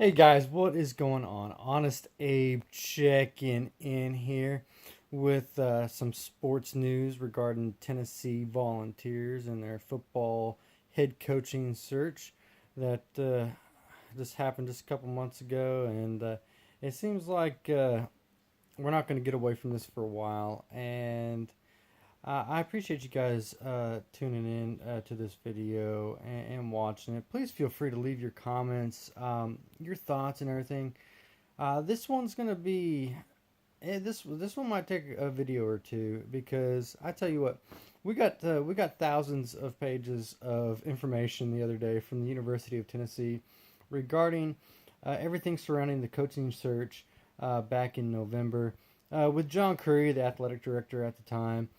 Hey guys, what is going on? Honest Abe checking in here with some sports news regarding Tennessee Volunteers and their football head coaching search that just happened just a couple months ago, and it seems like we're not going to get away from this for a while. And I appreciate you guys tuning in to this video and watching it. Please feel free to leave your comments, your thoughts, and everything. This one's gonna be this one might take a video or two because I tell you what, we got thousands of pages of information the other day from the University of Tennessee regarding everything surrounding the coaching search back in November with John Currie, the athletic director at the time,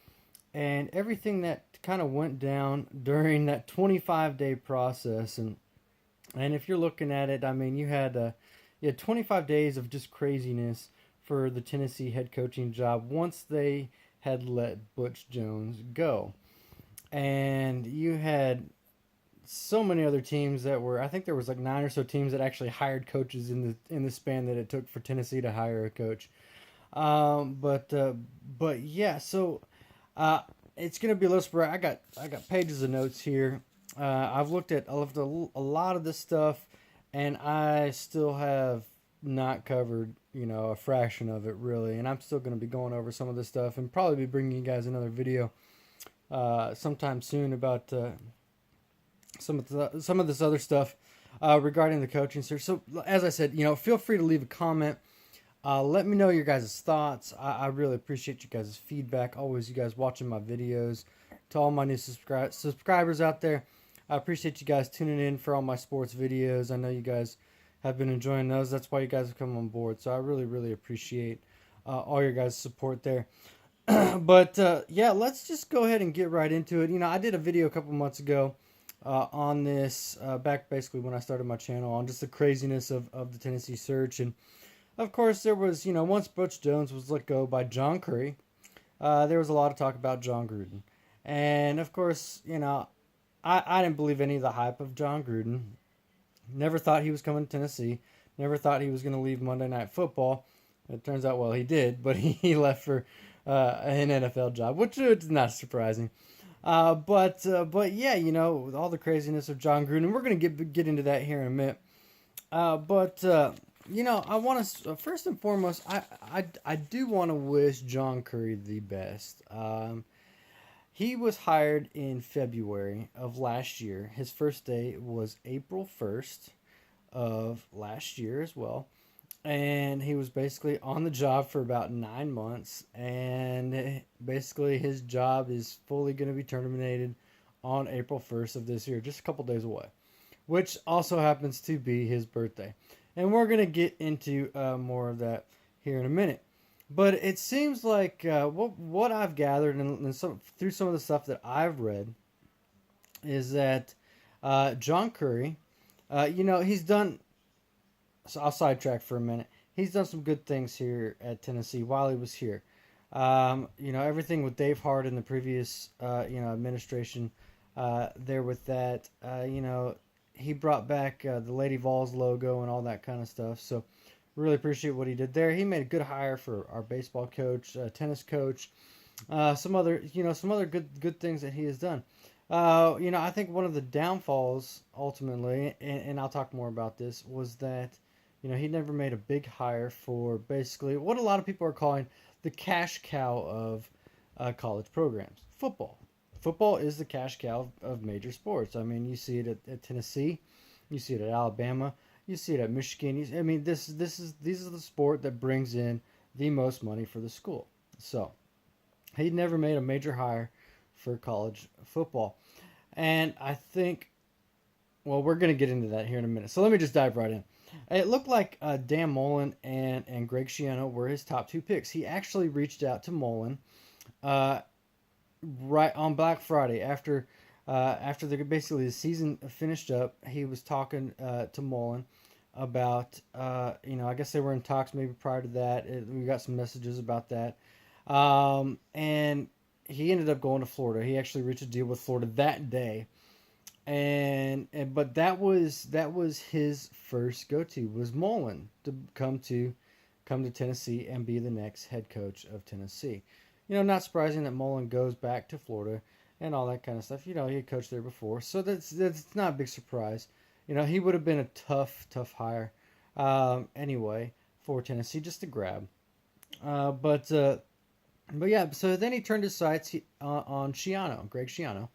and everything that kind of went down during that 25-day process. And if you're looking at it, I mean, you had 25 days of just craziness for the Tennessee head coaching job once they had let Butch Jones go. And you had so many other teams that were, I think there was like 9 or so teams that actually hired coaches in the span that it took for Tennessee to hire a coach. But yeah, so it's gonna be a little spread. I got pages of notes here. I've looked at a lot of this stuff, and I still have not covered a fraction of it really. And I'm still gonna be going over some of this stuff and probably be bringing you guys another video sometime soon about some of this other stuff regarding the coaching search. So as I said, feel free to leave a comment. Let me know your guys' thoughts. I really appreciate you guys' feedback. Always, you guys watching my videos. To all my new subscribers out there, I appreciate you guys tuning in for all my sports videos. I know you guys have been enjoying those. That's why you guys have come on board. So I really, really appreciate all your guys' support there. But yeah, let's just go ahead and get right into it. I did a video a couple months ago on this, back basically when I started my channel, on just the craziness of the Tennessee search. And of course, there was, once Butch Jones was let go by John Currie, there was a lot of talk about John Gruden. And of course, I didn't believe any of the hype of John Gruden. Never thought he was coming to Tennessee. Never thought he was going to leave Monday Night Football. It turns out, well, he did, but he left for an NFL job, which is not surprising. But yeah, with all the craziness of John Gruden, we're going to get into that here in a minute. I want to first and foremost, I do want to wish John Currie the best. He was hired in February of last year. His first day was April 1st of last year as well. And he was basically on the job for about 9 months. And basically his job is fully going to be terminated on April 1st of this year, just a couple days away, which also happens to be his birthday. And we're going to get into more of that here in a minute. But it seems like what I've gathered and through some of the stuff that I've read is that John Currie, he's done. So I'll sidetrack for a minute. He's done some good things here at Tennessee while he was here. Everything with Dave Hart in the previous administration there with that. He brought back the Lady Vols logo and all that kind of stuff. So really appreciate what he did there. He made a good hire for our baseball coach, tennis coach, some other good things that he has done. I think one of the downfalls ultimately, and I'll talk more about this, was that he never made a big hire for basically what a lot of people are calling the cash cow of college programs, football. Football is the cash cow of major sports. I mean, you see it at Tennessee, you see it at Alabama, you see it at Michigan. These are the sport that brings in the most money for the school. So he never made a major hire for college football, and I think, well, we're gonna get into that here in a minute. So let me just dive right in. It looked like Dan Mullen and Greg Schiano were his top two picks. He actually reached out to Mullen right on Black Friday after basically the season finished up. He was talking to Mullen about I guess they were in talks maybe prior to that. We got some messages about that, and he ended up going to Florida. He actually reached a deal with Florida that day. and but that was his first go to was Mullen to come to Tennessee and be the next head coach of Tennessee. Not surprising that Mullen goes back to Florida and all that kind of stuff. He had coached there before, so that's not a big surprise. He would have been a tough hire anyway for Tennessee just to grab. But yeah, so then he turned his sights on Schiano, Greg Schiano,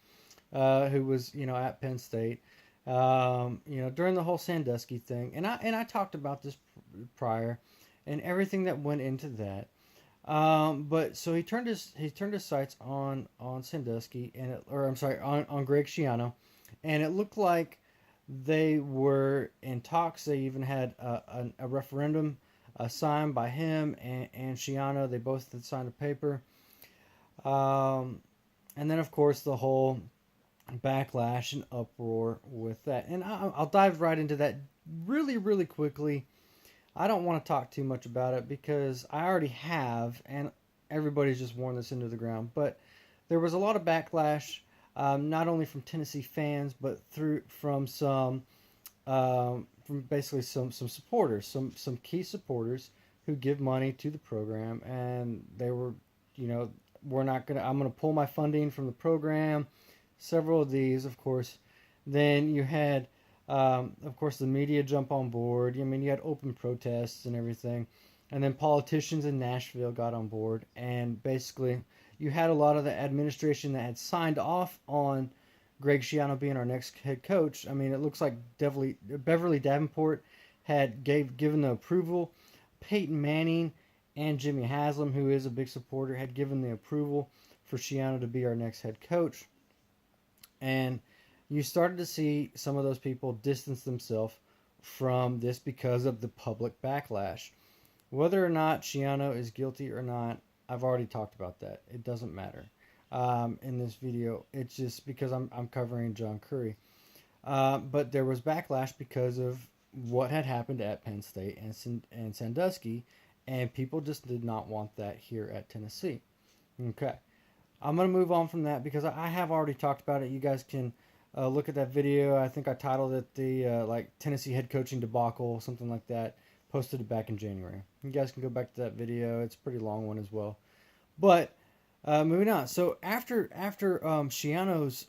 who was at Penn State, during the whole Sandusky thing, and I talked about this prior, and everything that went into that. But so he turned his sights on Sandusky or I'm sorry, on Greg Schiano, and it looked like they were in talks. They even had a referendum signed by him and Schiano. They both had signed a paper. Um, and then, of course, the whole backlash and uproar with that. And I'll dive right into that really, really quickly. I don't want to talk too much about it because I already have, and everybody's just worn this into the ground. But there was a lot of backlash, not only from Tennessee fans, but from basically some supporters, some key supporters who give money to the program, and they were, you know, I'm gonna pull my funding from the program. Several of these, of course. Then you had, of course, the media jump on board. I mean, you had open protests and everything, and then politicians in Nashville got on board, and basically, you had a lot of the administration that had signed off on Greg Schiano being our next head coach. I mean, it looks like Beverly Davenport had given the approval. Peyton Manning and Jimmy Haslam, who is a big supporter, had given the approval for Schiano to be our next head coach. And you started to see some of those people distance themselves from this because of the public backlash. Whether or not Schiano is guilty or not, I've already talked about that. It doesn't matter in this video. It's just because I'm covering John Currie. But there was backlash because of what had happened at Penn State and Sandusky, and people just did not want that here at Tennessee. Okay. I'm going to move on from that because I have already talked about it. You guys can look at that video. I think I titled it the Tennessee head coaching debacle, something like that. Posted it back in January. You guys can go back to that video. It's a pretty long one as well. But moving on. So after Schiano's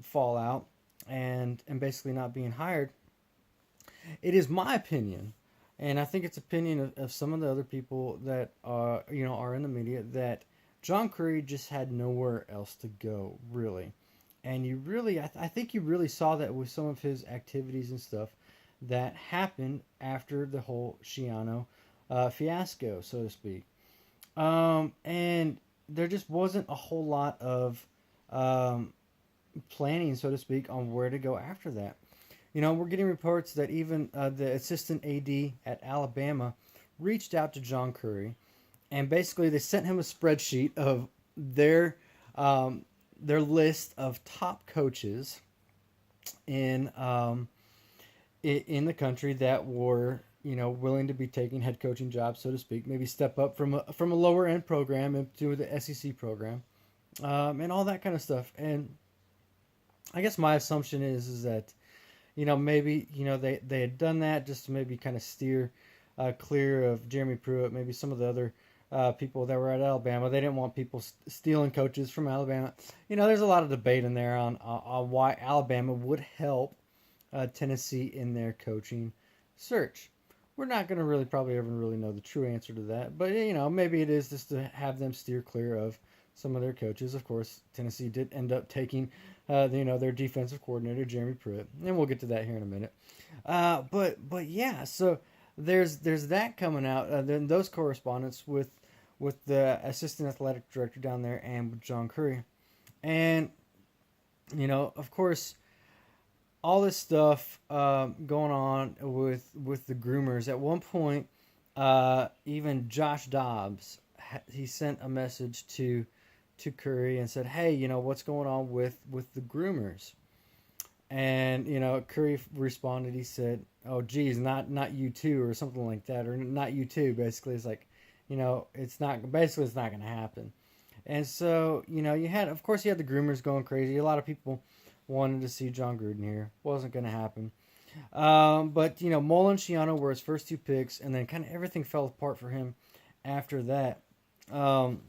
fallout and basically not being hired, it is my opinion, and I think it's opinion of some of the other people that are in the media, that John Currie just had nowhere else to go, really. And you really, I think you really saw that with some of his activities and stuff that happened after the whole Schiano fiasco, so to speak. And there just wasn't a whole lot of planning, so to speak, on where to go after that. We're getting reports that even the assistant AD at Alabama reached out to John Currie, and basically they sent him a spreadsheet of their list of top coaches in the country that were willing to be taking head coaching jobs, so to speak, maybe step up from a lower end program into the SEC program, and all that kind of stuff. And I guess my assumption is that maybe they had done that just to maybe kind of steer clear of Jeremy Pruitt, maybe some of the other people that were at Alabama. They didn't want people stealing coaches from Alabama. There's a lot of debate in there on why Alabama would help Tennessee in their coaching search. We're not going to probably ever really know the true answer to that, but maybe it is just to have them steer clear of some of their coaches. Of course, Tennessee did end up taking their defensive coordinator Jeremy Pruitt, and we'll get to that here in a minute. But yeah, so there's that coming out. Then those correspondence with the assistant athletic director down there and with John Currie, and of course, all this stuff going on with the groomers. At one point, even Josh Dobbs, he sent a message to Currie and said, "Hey, what's going on with the groomers?" And Currie responded. He said, "Oh, geez, not you too," or something like that, or "not you too." Basically, it's like, it's not going to happen. And so you had, of course, you had the groomers going crazy. A lot of people wanted to see John Gruden here. Wasn't going to happen. But Mullen, Shiano were his first two picks, and then kind of everything fell apart for him after that. Um,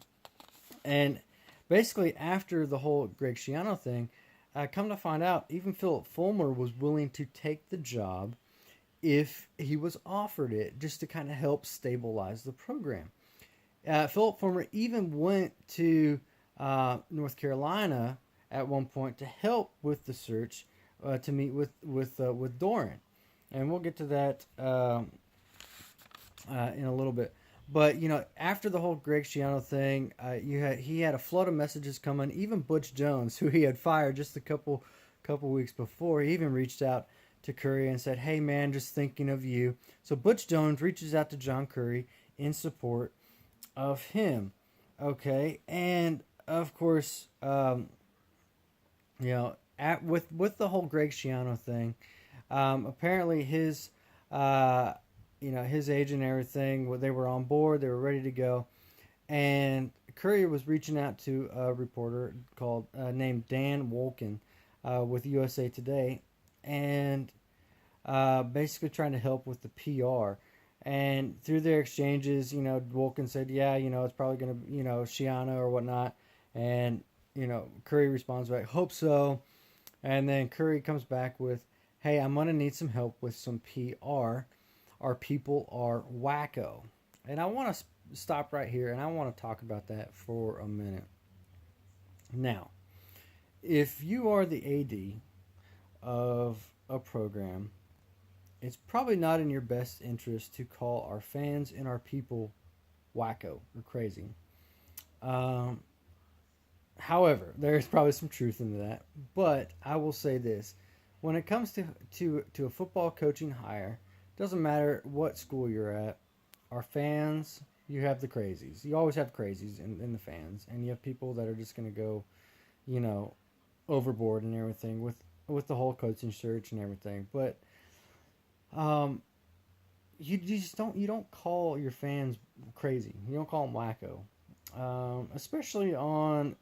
and basically, after the whole Greg Schiano thing, come to find out, even Philip Fulmer was willing to take the job if he was offered it, just to kind of help stabilize the program. Philip Fulmer even went to North Carolina at one point to help with the search to meet with Doran, and we'll get to that in a little bit. But after the whole Greg Schiano thing, he had a flood of messages coming. Even Butch Jones, who he had fired just a couple weeks before, he even reached out to Currie and said, "Hey man, just thinking of you." So Butch Jones reaches out to John Currie in support of him. Okay, and of course, with the whole Greg Schiano thing, apparently his agent and everything, well, they were on board, they were ready to go, and Currie was reaching out to a reporter called named Dan Wolken with USA Today, and basically trying to help with the PR. And through their exchanges, Wolken said, "Yeah, it's probably gonna, Shiano or whatnot," and Currie responds back, "Hope so." And then Currie comes back with, "Hey, I'm gonna need some help with some PR. Our people are wacko." And I want to stop right here, and I want to talk about that for a minute. Now, if you are the AD of a program, it's probably not in your best interest to call our fans and our people wacko or crazy. Um, However, there is probably some truth into that. But I will say this: when it comes to a football coaching hire, doesn't matter what school you're at, our fans, you have the crazies. You always have crazies in the fans, and you have people that are just going to go, you know, overboard and everything with the whole coaching search and everything. But um, you just don't call your fans crazy. You don't call them wacko, especially on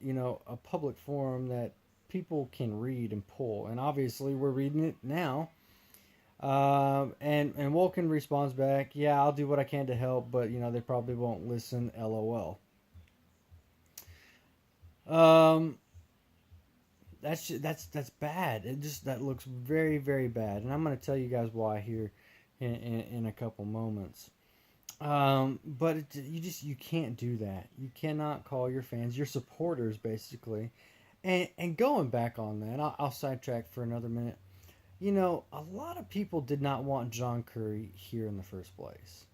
a public forum that people can read and pull. And obviously, we're reading it now. And Wolken responds back, "Yeah, I'll do what I can to help, but they probably won't listen. LOL." Um, that's bad. That looks very very bad, and I'm gonna tell you guys why here in a couple moments. But you can't do that. You cannot call your fans your supporters basically. And going back on that, I'll sidetrack for another minute. A lot of people did not want John Currie here in the first place.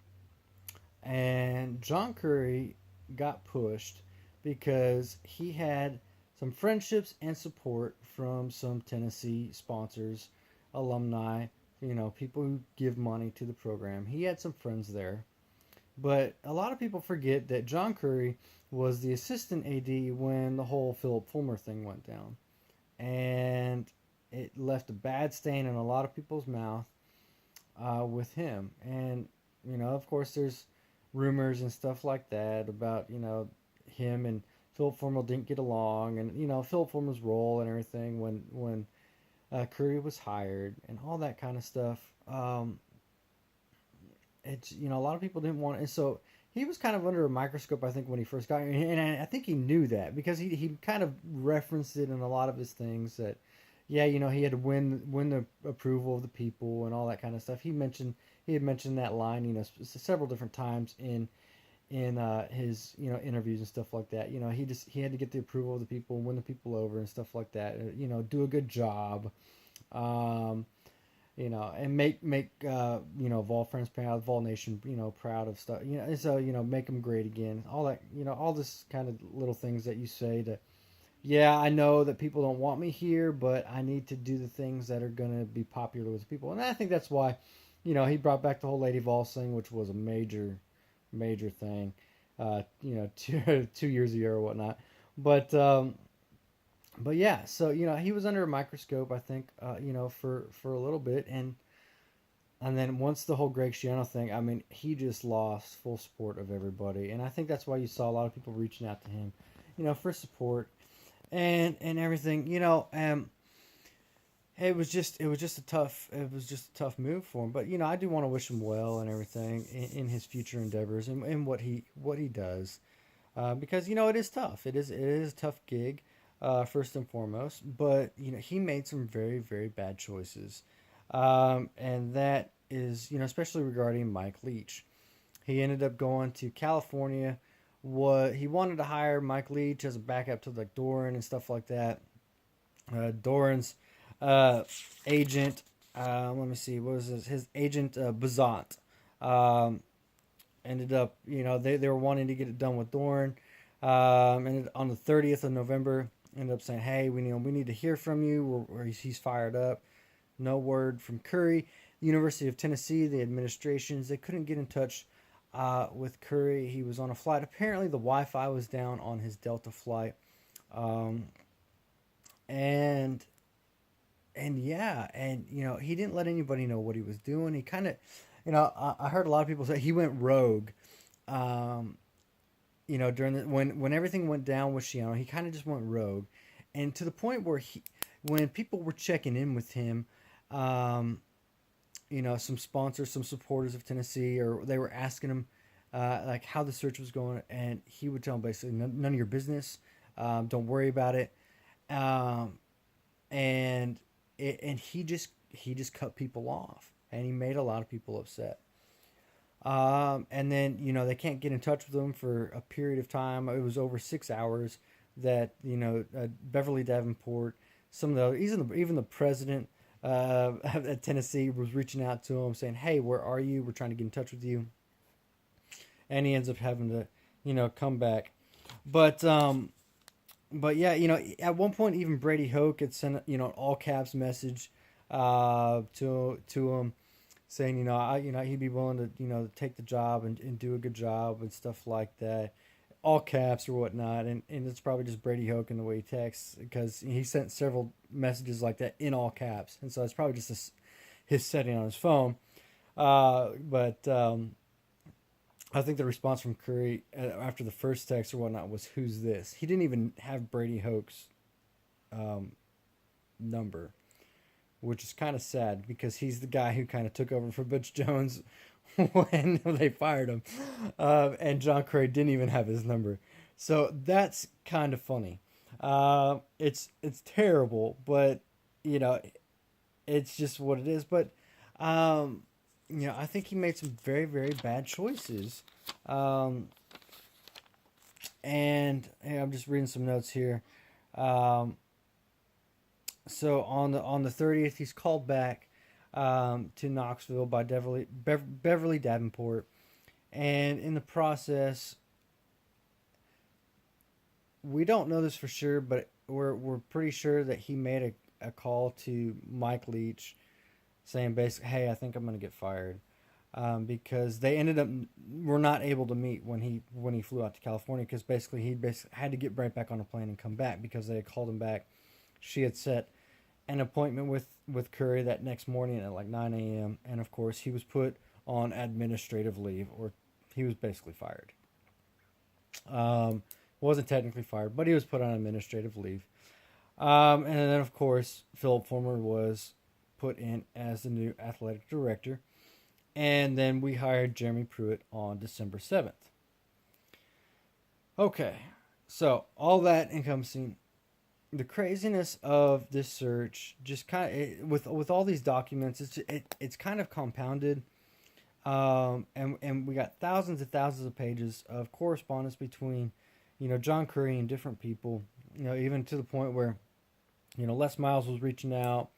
And John Currie got pushed because he had some friendships and support from some Tennessee sponsors, alumni, people who give money to the program. He had some friends there. But a lot of people forget that John Currie was the assistant AD when the whole Philip Fulmer thing went down. And it left a bad stain in a lot of people's mouth with him. And, of course, there's rumors and stuff like that about, him and Philip Fulmer didn't get along. And, Philip Fulmer's role and everything when Currie was hired and all that kind of stuff. It's a lot of people didn't want it, and so he was kind of under a microscope, I think, when he first got here, and I think he knew that because he kind of referenced it in a lot of his things that, yeah, he had to win the approval of the people and all that kind of stuff. He had mentioned that line, several different times in his interviews and stuff like that. He had to get the approval of the people, win the people over and stuff like that. Do a good job. Um, and make Vol Friends proud, Vol Nation, proud of stuff, and so make them great again. All that, all this kind of little things that you say to, yeah, I know that people don't want me here, but I need to do the things that are gonna be popular with people, and I think that's why, he brought back the whole Lady Vol thing, which was a major thing, 2 years ago or whatnot, but. But yeah, so he was under a microscope, I think, for a little bit, and then once the whole Greg Schiano thing, I mean, he just lost full support of everybody, and I think that's why you saw a lot of people reaching out to him, for support and everything, it was just a tough move for him. But I do want to wish him well and everything in his future endeavors and what he does, because it is tough. It is a tough gig, first and foremost. But he made some very very bad choices, and that is especially regarding Mike Leach. He ended up going to California. What he wanted to hire Mike Leach as a backup to like Doran and stuff like that. Doran's uh, agent, let me see, what was his agent, Bazant, um, ended up, they were wanting to get it done with Doran. And on the 30th of November, ended up saying, hey, we need to hear from you, or he's fired up. No word from Currie. University of Tennessee, the administrations, they couldn't get in touch with Currie. He was on a flight. Apparently, the Wi-Fi was down on his Delta flight, um, and yeah, and he didn't let anybody know what he was doing. He kind of, I heard a lot of people say he went rogue. Um, during when everything went down with Shiano, he kind of just went rogue, and to the point where when people were checking in with him, um, some sponsors, some supporters of Tennessee, or they were asking him like how the search was going, and he would tell them basically none of your business. Don't worry about it. Um, and he just cut people off, and he made a lot of people upset. And then they can't get in touch with him for a period of time. It was over 6 hours that Beverly Davenport, some of the even the president at Tennessee was reaching out to him saying, "Hey, where are you? We're trying to get in touch with you." And he ends up having to come back, but yeah, at one point even Brady Hoke had sent an all caps message to him saying he'd be willing to take the job and do a good job and stuff like that, all caps or whatnot, and it's probably just Brady Hoke in the way he texts, because he sent several messages like that in all caps, and so it's probably just his setting on his phone. But I think the response from Curry after the first text or whatnot was, "Who's this?" He didn't even have Brady Hoke's um, number, which is kind of sad because he's the guy who kind of took over for Butch Jones when they fired him, and John Currie didn't even have his number. So that's kind of funny. It's terrible, but you know it's just what it is. But um, I think he made some very very bad choices. Um, and hey, I'm just reading some notes here. Um, so on the 30th, he's called back to Knoxville by Beverly Davenport, and in the process, we don't know this for sure, but we're pretty sure that he made a call to Mike Leach, saying basically, "Hey, I think I'm going to get fired." Because they ended up were not able to meet when he flew out to California, because basically he had to get right back on a plane and come back because they had called him back. She had set an appointment with Currie that next morning at like 9 a.m. and of course he was put on administrative leave, or he was basically fired. Wasn't technically fired, but he was put on administrative leave. And then of course Philip Fulmer was put in as the new athletic director. And then we hired Jeremy Pruitt on December 7th. Okay, so all that encompassing the craziness of this search, just kind of with all these documents, it's kind of compounded, and we got thousands and thousands of pages of correspondence between, John Currie and different people, even to the point where, Les Miles was reaching out,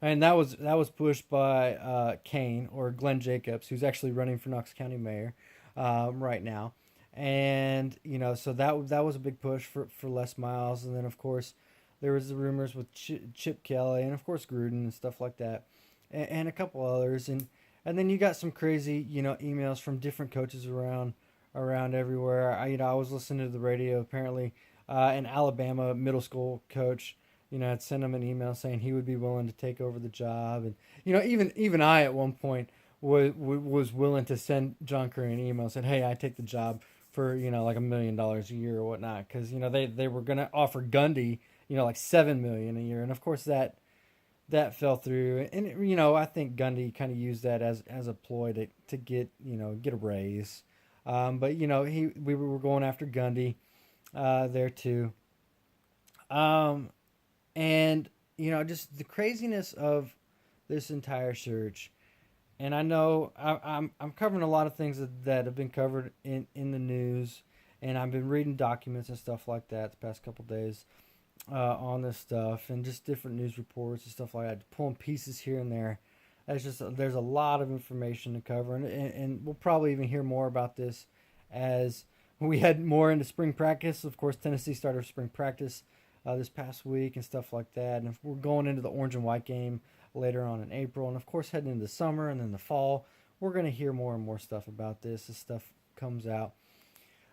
and that was pushed by Kane, or Glenn Jacobs, who's actually running for Knox County Mayor right now. And so that was a big push for Les Miles, and then of course there was the rumors with Chip Kelly, and of course Gruden and stuff like that, and a couple others, and then you got some crazy emails from different coaches around everywhere. I was listening to the radio. Apparently, an Alabama middle school coach had sent him an email saying he would be willing to take over the job, and even I at one point was willing to send John Currie an email and said, "Hey, I take the job for like $1 million a year or whatnot," because they were gonna offer Gundy like $7 million a year, and of course that fell through, and I think Gundy kind of used that as a ploy to get get a raise. But we were going after Gundy there too. And just the craziness of this entire search. And I know I'm covering a lot of things that have been covered in the news, and I've been reading documents and stuff like that the past couple days on this stuff, and just different news reports and stuff like that, pulling pieces here and there. There's a lot of information to cover, and we'll probably even hear more about this as we head more into spring practice. Of course, Tennessee started spring practice this past week and stuff like that, and if we're going into the orange and white game later on in April, and of course heading into summer and then the fall, we're going to hear more and more stuff about this as stuff comes out.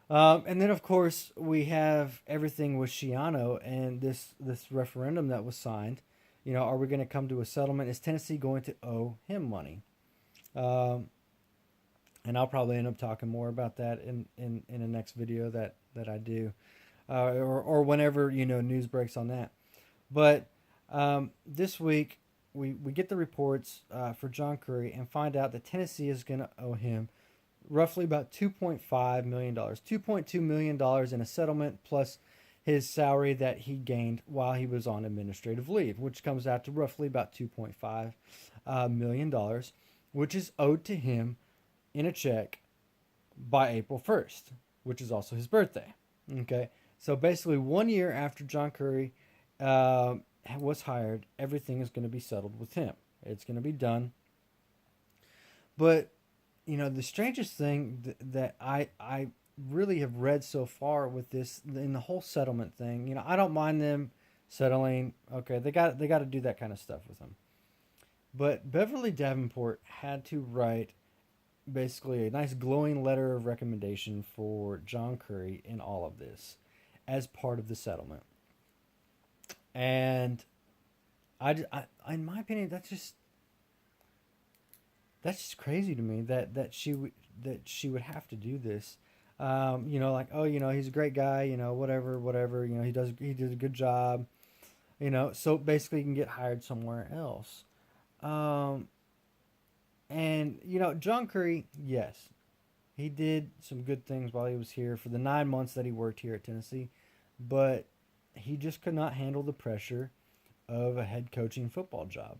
And then of course we have everything with Schiano and this referendum that was signed. Are we going to come to a settlement? Is Tennessee going to owe him money? And I'll probably end up talking more about that in the next video that I do, or whenever news breaks on that. But this week we get the reports for John Currie and find out that Tennessee is going to owe him roughly about $2.5 million, $2.2 million in a settlement plus his salary that he gained while he was on administrative leave, which comes out to roughly about $2.5 million, which is owed to him in a check by April 1st, which is also his birthday. Okay, so basically 1 year after John Currie was hired, everything is going to be settled with him. It's going to be done. But the strangest thing that I really have read so far with this in the whole settlement thing, I don't mind them settling. Okay, they got to do that kind of stuff with them. But Beverly Davenport had to write basically a nice glowing letter of recommendation for John Currie in all of this as part of the settlement. And I in my opinion, that's just crazy to me that she would have to do this. Like, oh, he's a great guy, whatever, he did a good job, so basically he can get hired somewhere else. And John Currie, yes, he did some good things while he was here for the 9 months that he worked here at Tennessee, but he just could not handle the pressure of a head coaching football job.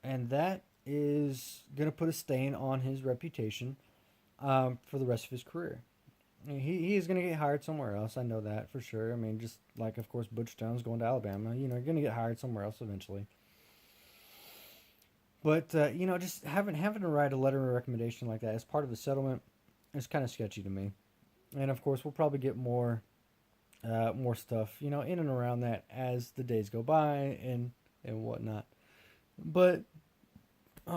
And that is going to put a stain on his reputation for the rest of his career. I mean, he is going to get hired somewhere else. I know that for sure. I mean, just like, of course, Butch Jones going to Alabama. You're going to get hired somewhere else eventually. But, just having to write a letter of recommendation like that as part of the settlement is kind of sketchy to me. And, of course, we'll probably get more stuff, in and around that as the days go by and whatnot. But,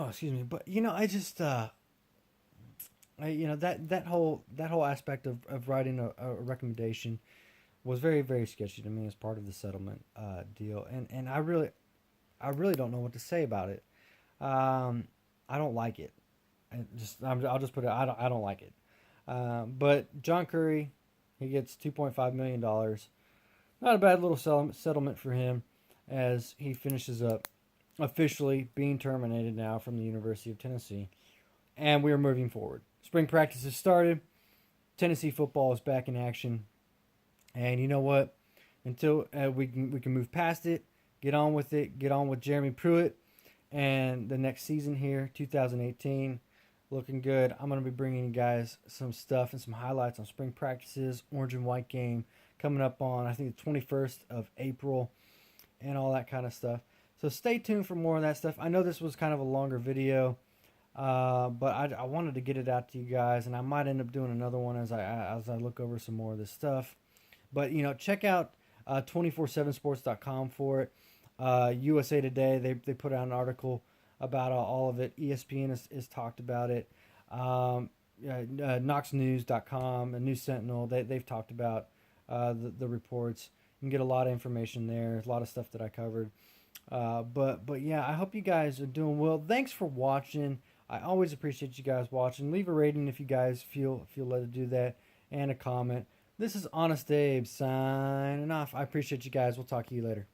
excuse me. But, I just, that whole aspect of writing a recommendation was very, very sketchy to me as part of the settlement deal. And I really don't know what to say about it. I don't like it. I'll just put it. I don't like it. But John Currie, he gets $2.5 million. Not a bad little settlement for him as he finishes up officially being terminated now from the University of Tennessee. And we are moving forward. Spring practice has started. Tennessee football is back in action. And you know what? Until we can move past it, get on with it, get on with Jeremy Pruitt and the next season here, 2018. Looking good. I'm going to be bringing you guys some stuff and some highlights on spring practices, orange and white game coming up on, I think, the 21st of April and all that kind of stuff. So stay tuned for more of that stuff. I know this was kind of a longer video, but I wanted to get it out to you guys, and I might end up doing another one as I look over some more of this stuff. But, check out 247sports.com for it. USA Today, they put out an article about all of it. ESPN has talked about it. KnoxNews.com, and News Sentinel, they've talked about the reports. You can get a lot of information there, a lot of stuff that I covered. But yeah, I hope you guys are doing well. Thanks for watching. I always appreciate you guys watching. Leave a rating if you guys feel led to do that, and a comment. This is Honest Abe signing off. I appreciate you guys. We'll talk to you later.